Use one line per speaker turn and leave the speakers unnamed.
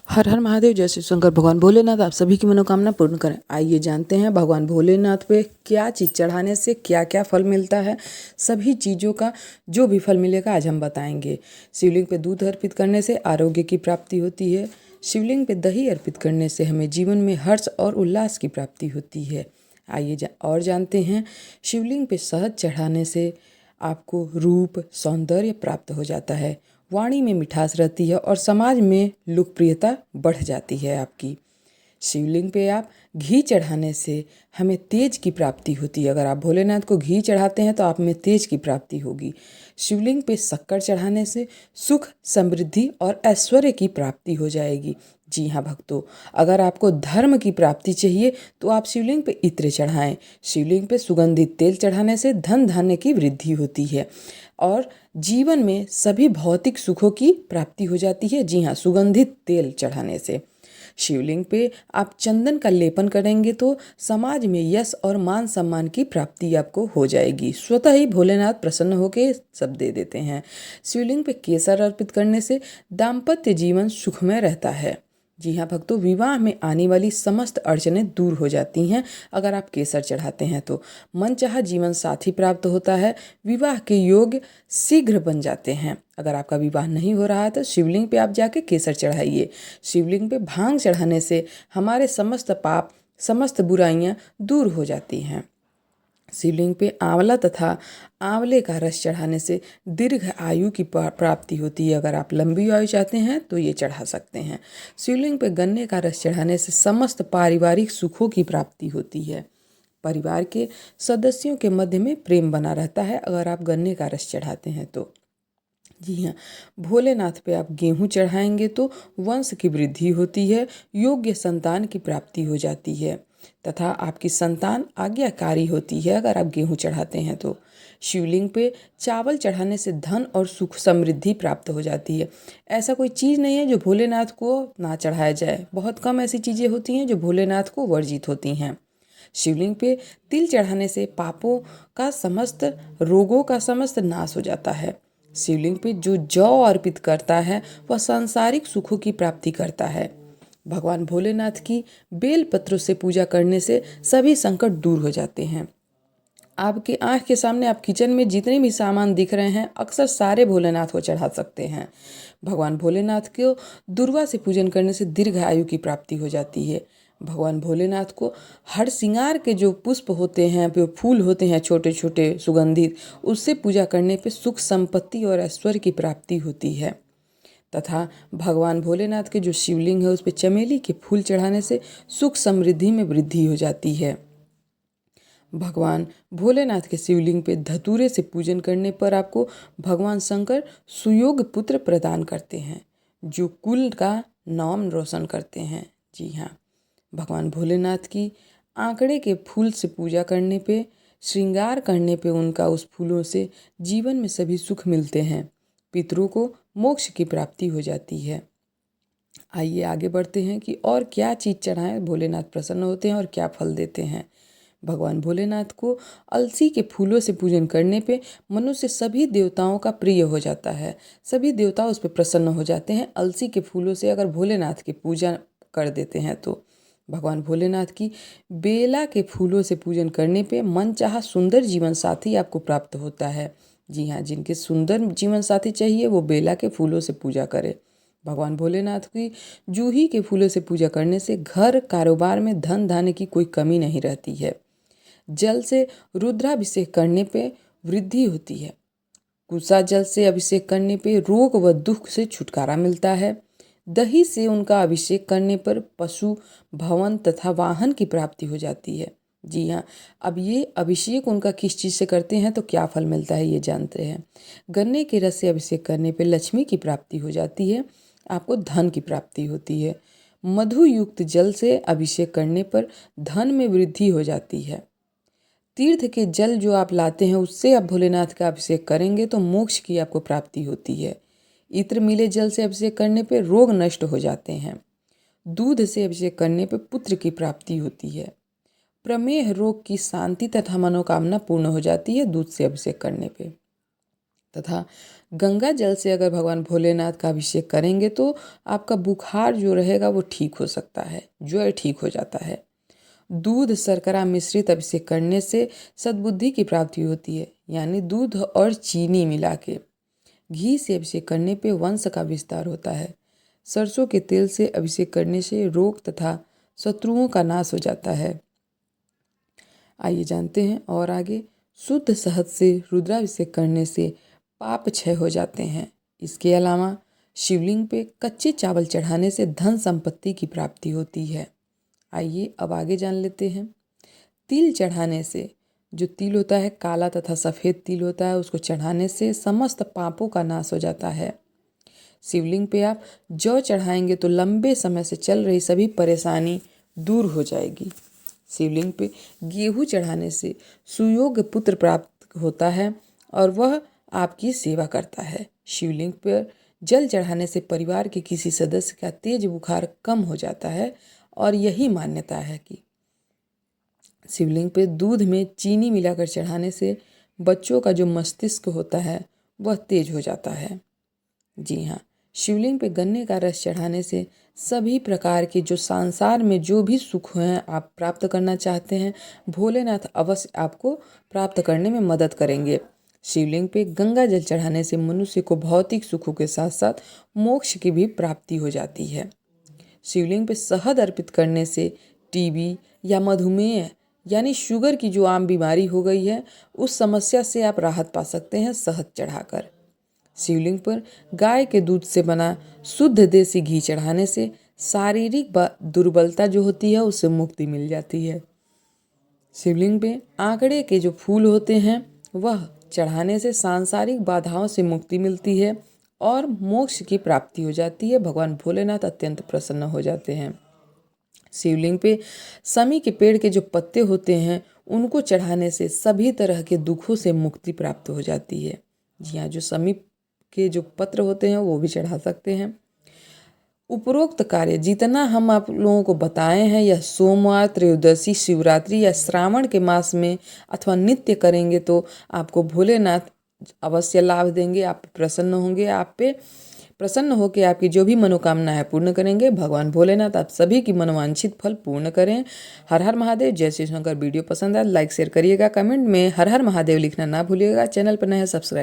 हर हर महादेव। जय श्री शंकर। भगवान भोलेनाथ आप सभी की मनोकामना पूर्ण करें। आइए जानते हैं भगवान भोलेनाथ पे क्या चीज़ चढ़ाने से क्या क्या फल मिलता है। सभी चीज़ों का जो भी फल मिलेगा आज हम बताएंगे। शिवलिंग पे दूध अर्पित करने से आरोग्य की प्राप्ति होती है। शिवलिंग पे दही अर्पित करने से हमें जीवन में हर्ष और उल्लास की प्राप्ति होती है। आइए और जानते हैं। शिवलिंग पे शहद चढ़ाने से आपको रूप सौंदर्य प्राप्त हो जाता है, वाणी में मिठास रहती है और समाज में लोकप्रियता बढ़ जाती है आपकी। शिवलिंग पे आप घी चढ़ाने से हमें तेज की प्राप्ति होती है। अगर आप भोलेनाथ को घी चढ़ाते हैं तो आप में तेज की प्राप्ति होगी। शिवलिंग पे शक्कर चढ़ाने से सुख समृद्धि और ऐश्वर्य की प्राप्ति हो जाएगी। जी हाँ भक्तों, अगर आपको धर्म की प्राप्ति चाहिए तो आप शिवलिंग पे इत्र चढ़ाएं। शिवलिंग पे सुगंधित तेल चढ़ाने से धन धान्य की वृद्धि होती है और जीवन में सभी भौतिक सुखों की प्राप्ति हो जाती है। जी हाँ, सुगंधित तेल चढ़ाने से। शिवलिंग पे आप चंदन का लेपन करेंगे तो समाज में यश और मान सम्मान की प्राप्ति आपको हो जाएगी। स्वतः ही भोलेनाथ प्रसन्न होकर सब दे देते हैं। शिवलिंग पे केसर अर्पित करने से दाम्पत्य जीवन सुखमय रहता है। जी हाँ भक्तों, विवाह में आने वाली समस्त अड़चनें दूर हो जाती हैं अगर आप केसर चढ़ाते हैं तो। मनचाहा जीवन साथी प्राप्त होता है। विवाह के योग शीघ्र बन जाते हैं। अगर आपका विवाह नहीं हो रहा है तो शिवलिंग पे आप जाके केसर चढ़ाइए। शिवलिंग पे भांग चढ़ाने से हमारे समस्त पाप समस्त बुराइयां दूर हो जाती हैं। शिवलिंग पे आंवला तथा आंवले का रस चढ़ाने से दीर्घ आयु की प्राप्ति होती है। अगर आप लंबी आयु चाहते हैं तो ये चढ़ा सकते हैं। शिवलिंग पे गन्ने का रस चढ़ाने से समस्त पारिवारिक सुखों की प्राप्ति होती है। परिवार के सदस्यों के मध्य में प्रेम बना रहता है अगर आप गन्ने का रस चढ़ाते हैं तो। जी हाँ, भोलेनाथ पे आप गेहूँ चढ़ाएंगे तो वंश की वृद्धि होती है, योग्य संतान की प्राप्ति हो जाती है तथा आपकी संतान आज्ञाकारी होती है अगर आप गेहूँ चढ़ाते हैं तो। शिवलिंग पे चावल चढ़ाने से धन और सुख समृद्धि प्राप्त हो जाती है। ऐसा कोई चीज़ नहीं है जो भोलेनाथ को ना चढ़ाया जाए। बहुत कम ऐसी चीज़ें होती हैं जो भोलेनाथ को वर्जित होती हैं। शिवलिंग पे तिल चढ़ाने से पापों का समस्त रोगों का समस्त नाश हो जाता है। शिवलिंग पे जो जौ अर्पित करता है वह सांसारिक सुखों की प्राप्ति करता है। भगवान भोलेनाथ की बेल पत्रों से पूजा करने से सभी संकट दूर हो जाते हैं। आपकी आंख के सामने आप किचन में जितने भी सामान दिख रहे हैं अक्सर सारे भोलेनाथ को चढ़ा सकते हैं। भगवान भोलेनाथ को दुर्वा से पूजन करने से दीर्घ आयु की प्राप्ति हो जाती है। भगवान भोलेनाथ को हर श्रृंगार के जो पुष्प होते हैं, जो फूल होते हैं छोटे छोटे सुगंधित, उससे पूजा करने पे सुख संपत्ति और ऐश्वर्य की प्राप्ति होती है। तथा भगवान भोलेनाथ के जो शिवलिंग है उस पर चमेली के फूल चढ़ाने से सुख समृद्धि में वृद्धि हो जाती है। भगवान भोलेनाथ के शिवलिंग पे धतूरे से पूजन करने पर आपको भगवान शंकर सुयोग पुत्र प्रदान करते हैं जो कुल का नाम रोशन करते हैं। जी हाँ, भगवान भोलेनाथ की आंकड़े के फूल से पूजा करने पे, श्रृंगार करने पे उनका उस फूलों से जीवन में सभी सुख मिलते हैं। पितरों को मोक्ष की प्राप्ति हो जाती है। आइए आगे बढ़ते हैं कि और क्या चीज़ चढ़ाएं भोलेनाथ प्रसन्न होते हैं और क्या फल देते हैं। भगवान भोलेनाथ को अलसी के फूलों से पूजन करने पे मनुष्य सभी देवताओं का प्रिय हो जाता है। सभी देवता उस पर प्रसन्न हो जाते हैं अलसी के फूलों से अगर भोलेनाथ की पूजा कर देते हैं तो। भगवान भोलेनाथ की बेला के फूलों से पूजन करने पे मनचाहा सुंदर जीवन साथी आपको प्राप्त होता है। जी हाँ, जिनके सुंदर जीवन साथी चाहिए वो बेला के फूलों से पूजा करें। भगवान भोलेनाथ की जूही के फूलों से पूजा करने से घर कारोबार में धन धान्य की कोई कमी नहीं रहती है। जल से रुद्राभिषेक करने पे वृद्धि होती है। कुसा जल से अभिषेक करने पे रोग व दुख से छुटकारा मिलता है। दही से उनका अभिषेक करने पर पशु भवन तथा वाहन की प्राप्ति हो जाती है। जी हाँ, अब ये अभिषेक उनका किस चीज़ से करते हैं तो क्या फल मिलता है ये जानते हैं। गन्ने के रस से अभिषेक करने पर लक्ष्मी की प्राप्ति हो जाती है, आपको धन की प्राप्ति होती है। मधु युक्त जल से अभिषेक करने पर धन में वृद्धि हो जाती है। तीर्थ के जल जो आप लाते हैं उससे आप भोलेनाथ का अभिषेक करेंगे तो मोक्ष की आपको प्राप्ति होती है। इत्र मिले जल से अभिषेक करने पे रोग नष्ट हो जाते हैं। दूध से अभिषेक करने पे पुत्र की प्राप्ति होती है। प्रमेह रोग की शांति तथा मनोकामना पूर्ण हो जाती है दूध से अभिषेक करने पे। तथा गंगा जल से अगर भगवान भोलेनाथ का अभिषेक करेंगे तो आपका बुखार जो रहेगा वो ठीक हो सकता है, ज्वर ठीक हो जाता है। दूध शर्करा मिश्रित अभिषेक करने से सद्बुद्धि की प्राप्ति होती है, यानी दूध और चीनी मिला के। घी से अभिषेक करने पे वंश का विस्तार होता है। सरसों के तेल से अभिषेक करने से रोग तथा शत्रुओं का नाश हो जाता है। आइए जानते हैं और आगे। शुद्ध शहद से रुद्राभिषेक करने से पाप क्षय हो जाते हैं। इसके अलावा शिवलिंग पे कच्चे चावल चढ़ाने से धन संपत्ति की प्राप्ति होती है। आइए अब आगे जान लेते हैं। तिल चढ़ाने से, जो तिल होता है काला तथा सफ़ेद तिल होता है, उसको चढ़ाने से समस्त पापों का नाश हो जाता है। शिवलिंग पे आप जौ चढ़ाएंगे तो लंबे समय से चल रही सभी परेशानी दूर हो जाएगी। शिवलिंग पे गेहूँ चढ़ाने से सुयोग्य पुत्र प्राप्त होता है और वह आपकी सेवा करता है। शिवलिंग पर जल चढ़ाने से परिवार के किसी सदस्य का तेज बुखार कम हो जाता है और यही मान्यता है कि शिवलिंग पे दूध में चीनी मिलाकर चढ़ाने से बच्चों का जो मस्तिष्क होता है वह तेज हो जाता है। जी हाँ, शिवलिंग पे गन्ने का रस चढ़ाने से सभी प्रकार के जो संसार में जो भी सुख हैं आप प्राप्त करना चाहते हैं, भोलेनाथ अवश्य आपको प्राप्त करने में मदद करेंगे। शिवलिंग पे गंगा जल चढ़ाने से मनुष्य को भौतिक सुखों के साथ साथ मोक्ष की भी प्राप्ति हो जाती है। शिवलिंग पे शहद अर्पित करने से टीबी या मधुमेह यानी शुगर की जो आम बीमारी हो गई है उस समस्या से आप राहत पा सकते हैं शहद चढ़ाकर। शिवलिंग पर गाय के दूध से बना शुद्ध देसी घी चढ़ाने से शारीरिक दुर्बलता जो होती है उससे मुक्ति मिल जाती है। शिवलिंग पे आंकड़े के जो फूल होते हैं वह चढ़ाने से सांसारिक बाधाओं से मुक्ति मिलती है और मोक्ष की प्राप्ति हो जाती है। भगवान भोलेनाथ अत्यंत प्रसन्न हो जाते हैं। शिवलिंग पे समी के पेड़ के जो पत्ते होते हैं उनको चढ़ाने से सभी तरह के दुखों से मुक्ति प्राप्त हो जाती है। जी हाँ, जो समी के जो पत्र होते हैं वो भी चढ़ा सकते हैं। उपरोक्त कार्य जितना हम आप लोगों को बताए हैं यह सोमवार, त्रयोदशी, शिवरात्रि या श्रावण के मास में अथवा नित्य करेंगे तो आपको भोलेनाथ अवश्य लाभ देंगे। आप प्रसन्न होंगे, आप पे प्रसन्न होकर आपकी जो भी मनोकामना है पूर्ण करेंगे। भगवान भोलेनाथ आप सभी की मनोवांछित फल पूर्ण करें। हर हर महादेव। जय श्री शंकर। वीडियो पसंद आए लाइक शेयर करिएगा। कमेंट में हर हर महादेव लिखना ना भूलिएगा। चैनल पर नए सब्सक्राइब